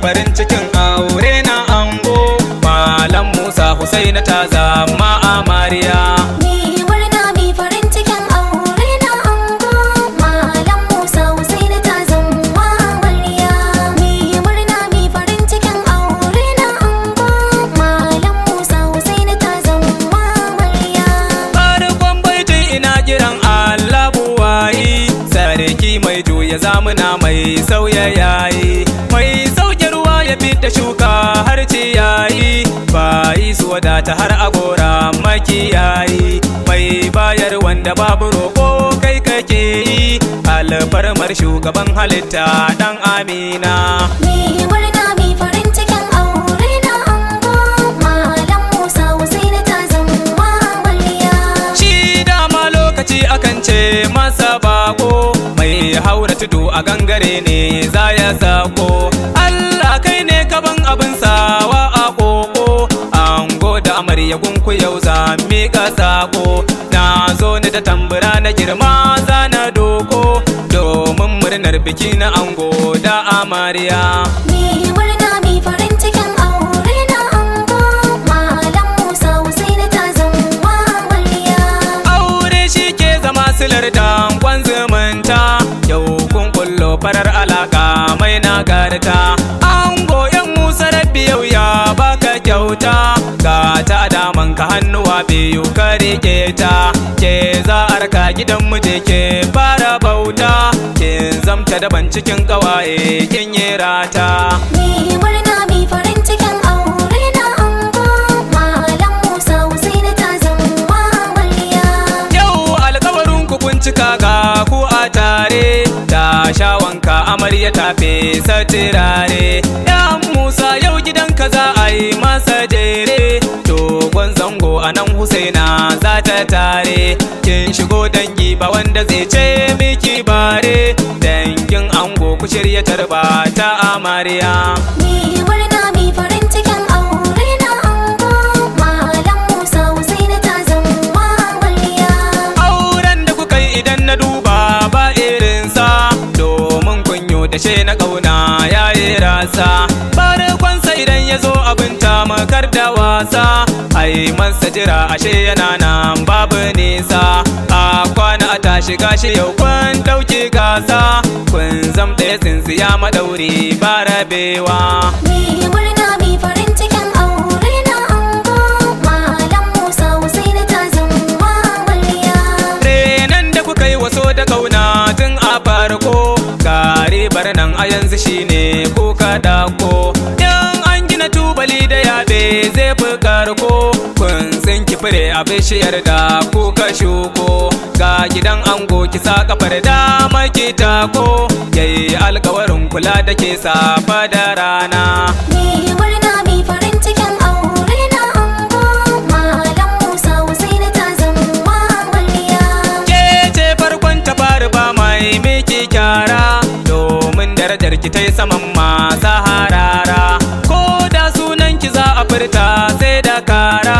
farin cikin aure na ango. Malam Musa Husaina ta zama amarya. Mi murna mi farin cikin aure na ango. Malam Musa Husaina ta zama amarya. Mi murna mi farin cikin aure na ango. Malam Musa Husaina ta zama amarya. Farkon baitin ina kiran Allah buwayi, sarki mai juya zamuna mai sauya yayi, mai sauke ruwa ya fita shuka har ciyayi, bayi su wadata har agora makiyayi, mai bayar wanda babu roƙo kai kake yi, alfarmar shugaban halitta dan Amina. Mi murna mi farin cikin aure na ango. Malam Musa Husaina ta zama amarya. Shi dama lokaci akan ce masa bako, mai haura tudu a gangare ne za ya sako. Allah kai ne kaban abin sawa a koko, ango da amarya gunku yau za miƙa sako. Na zo ni da tambura na girma za na doko, domin murnar biki na ango da amarya. Mi murna mi farin cikin aure na ango. Malam Musa Husaina ta zama amarya. Aure shi ke zama silar dankon zumunta, yau kun kullo farar alaka mai nagarta. Ango yan Musa rabbi yau ya baka kyauta, ga ta daman ka hannuwa biyu ka rike ta, ke za a raka gidan muje ke fara bauta, kin zamta daban cikin kawaye kin yi rata. Mi murna mi farin cikin aure na ango. Malam Musa Husaina ta zama amarya. Yau alkawarin ku kun cika ga ku a tare, ta sha wanka amarya ta fesa turare. Yan Musa yau gidanka za a yi masa jere, dogon zango a nan Husaina za ta tare. Kin shigo dangi ba wanda zai ce miki bare, dangin ango ku shirya tarba ta amarya. Mi murna mi farin cikin aure na ango. Malam Musa Husaina ta zama amarya. Auren da kuka yi idan na duba ba irinsa, domin kunyo da she na ƙauna ya yi rasa. Barkonsa idan ya zo abin tamakar da wasa, ai masa jira ashe yana nan babu nisa. A kwana a tashi gashi yau kun ɗauki gasa, kun zamɗe tsintsiya maɗauri ba rabewa. Mi murna mi farin cikin aure na ango. Malam Musa Husaina ta zama amarya. Renan da kuka yi waso da ƙauna tun a farko, gari nan a yanzu shine kuka dako. In an gina tubali da yaɓe zai fi karko, kun tsinki fure a bishiyar da kuka shuko. Ga gidan ango kisa kafar dama ki tako, yayi alkawarin kula da ke safa da rana. Mi murna mi farin cikin aure na ango. Malam Musa Husaina ta zama amarya. Ke ce farkon ta fari ba mai miki kyara, domin darajar ki ta yi saman masa harara. Ko da sunan ki za a furta sai da kara,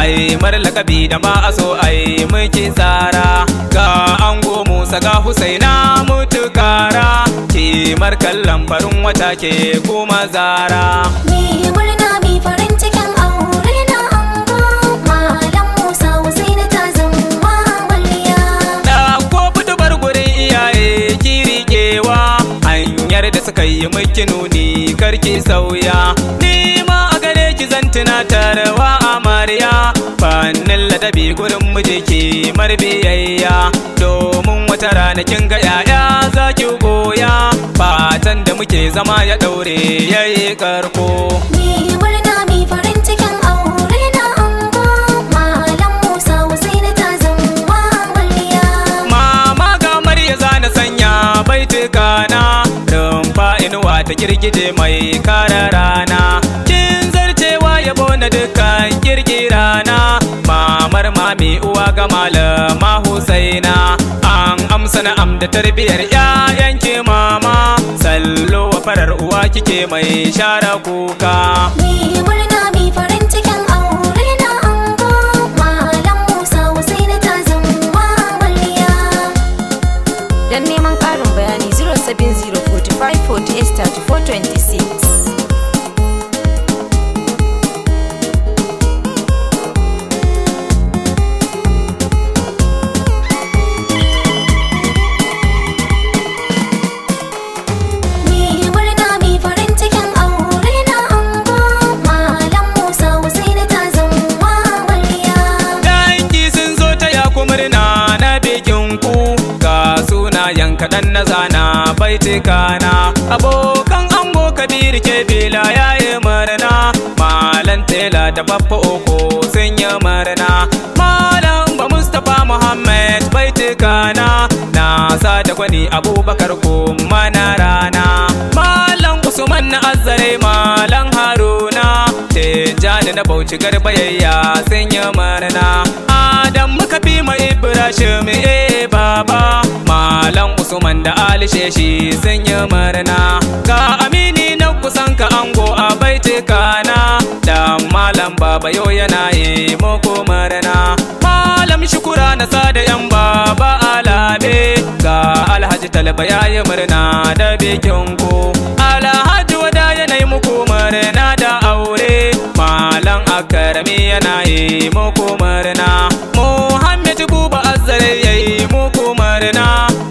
ai mar lakabi da ma a so ai miki tsara. Ga ango Musa ga Husaina mutukara, kimar kallon farin wata ke kuma zara. Mi murna mi farin cikin aure na ango. Malam Musa Husaina ta zama amarya. Da ko fitubar gurin iyaye ki riƙewa, hanyar da suka yi miki nuni karki sauya. Ni ma a gare ki zan tunatarwa amarya, fannin ladabi gurin miji ki marbiyayya, domin wata rana kin ga yaya za ki goya, fatan da muke zama ya daure yayi karko. Mi murna mi farin cikin aure na ango. Malam Musa Husaina ta zama amarya. Mama ga Marya za na sanya baitukana, rumfa inuwa ta girgije mai kara rana. Kin zarcewa yabo na dukkan kirkirana, mamar mami uwa ga malama Husaina. An amsa na'am da tarbiyar 'ya'yanki mama, sallo wa farar uwa kike mai share kuka. Mi murna mi farin cikin aure na ango. Malam Musa Husaina ta zama amarya. Dan neman ƙarin bayani 070 45 48 34 26. kaɗan na zana baitikana. Abokan ango Kabir ke bila yayi murna, malam tela da babba oko sun yi murna. Malam ba Mustapha Muhammad baitikana, na sa da gwani Abubakar kuma na rana. Malam Usman na Azare, malam Haruna Tijjani na Bauchi garbayayya sun yi murna. Adam muka fi ma Ibrahim baba, malam Usman da Ali Sheshi sun yi murna. Ga amini na kusan ka ango a baitikana, da malam baba yau yana yi muku murna. Malam Shukura na sada yan baba alabe, ga Alhaji Talba yayi murna da bikin ku. Alhaji Wada yana yi muku murna da aure, malam Akarami yana yi muku murna. Muhammad Buba Azare yayi muku murna,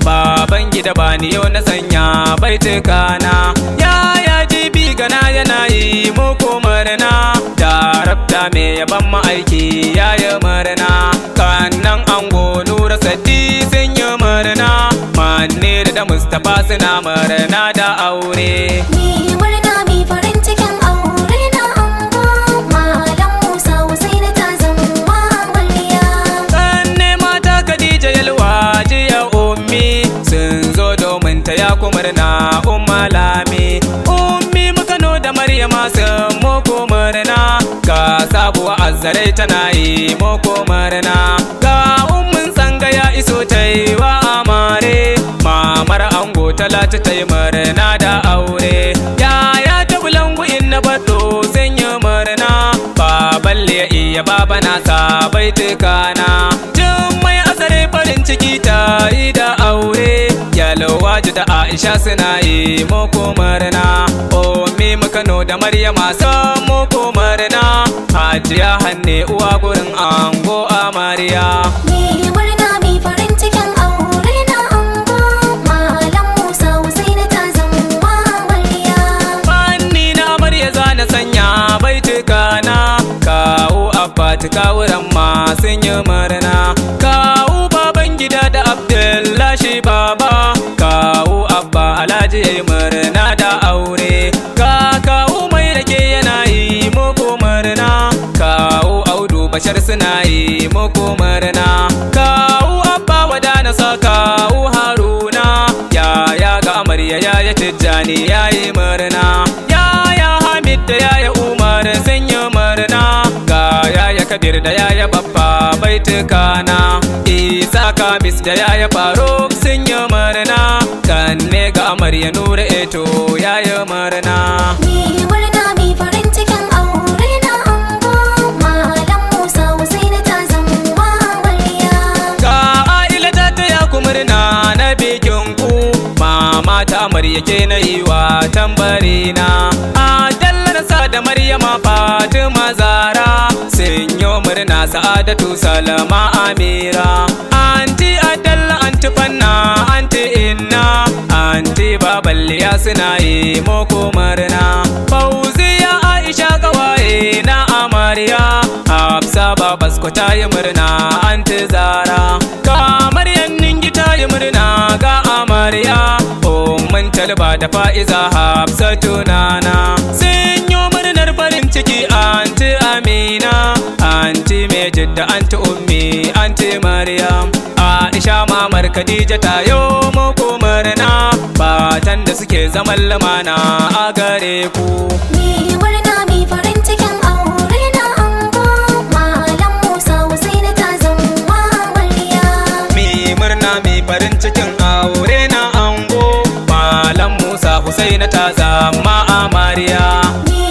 baban gida bani yau na sanya baitikana. Yaya Jibi Gana yana yi muku murna, darabta me yaban ma'aiki yayi murna. Kannan ango Nura Sadi sun yi murna, Manir da Mustapha suna murna da aure. Mi murna mi farin cikin aure na ango, malam Musa Husaini ta zama amarya. Kanne mata Khadija Yalwa jiya ummi sun zo domin ta ya ku murna umma Lami. Ummi Mukano da Maryama sun muku murna, ga sabuwa Azare tana yi muku murna. Ga ummin Sanga ya iso ta yi wa amare, mamar ango Talatu ta yi murna da aure. Yaya ta bulangu inna bato sun yi murna, baballe ya iya baba nasa baitikana. Tun mai Azare farin ciki ta yi da aure, Yalwaji da Aisha suna yi muku murna. Ummi Mukano da Maryama sun muku murna, Hajiya Hanne uwa gurin ango amarya. Mi murna mi farin cikin aure na ango, malam Musa Husaini ta zama amarya. Fanni na amarya za na sanya baitikana, kawu Abbati kawuran ma sun yi murna. Kawu baban gida da Abdullahi baba, kawu Abba Alhaji yayi murna da aure. Kawu mai rake yana yi muku murna, kawu Audu Bashar suna yi muku murna. Kawu Abba Wada na sa kawu Haruna, yaya ga amarya yaya Tijjani yayi murna. Yaya Hamid da yaya Umar sun yi murna, ga yaya Kabir da yaya Baffa baitikana. Isa Kamis da yaya Faruk sun yi murna, kanne ga amarya Nura Eto yayi murna. Mi murna mi farin cikin aure na ango, malam Musa Husaini ta zama amarya. Ga Aila ta taya ku murna na bikin ku, mama ta amarya ke na yi wa tambarina. Adalla sa da Maryama Fatima Zara sun yi murna, Sa'adatu Salama Amira. Anti Adalla, Anti Fanna, Anti Inna, Anti Baballiya suna yi muku murna. Fauziya Aisha kawaye na amarya, Hafsa Babasko ta yi murna Anti Zara. Kamar yannin ta yi murna ga amarya, Ummin Talba da Fa'iza Hafsatu Nana sun yi murnar farin ciki. Anti Amina, Anti Mejid da Anti Ummi, Anti Maryam. Aisha mamar Khadija ta yo muku murna, fatan da suke zaman lumana a gare ku. Mi murna mi farin cikin aure na ango, malam Musa Husaini ta zama amarya. Mi murna mi farin cikin aure na ango, malam Musa Husaini ta zama amarya. Mi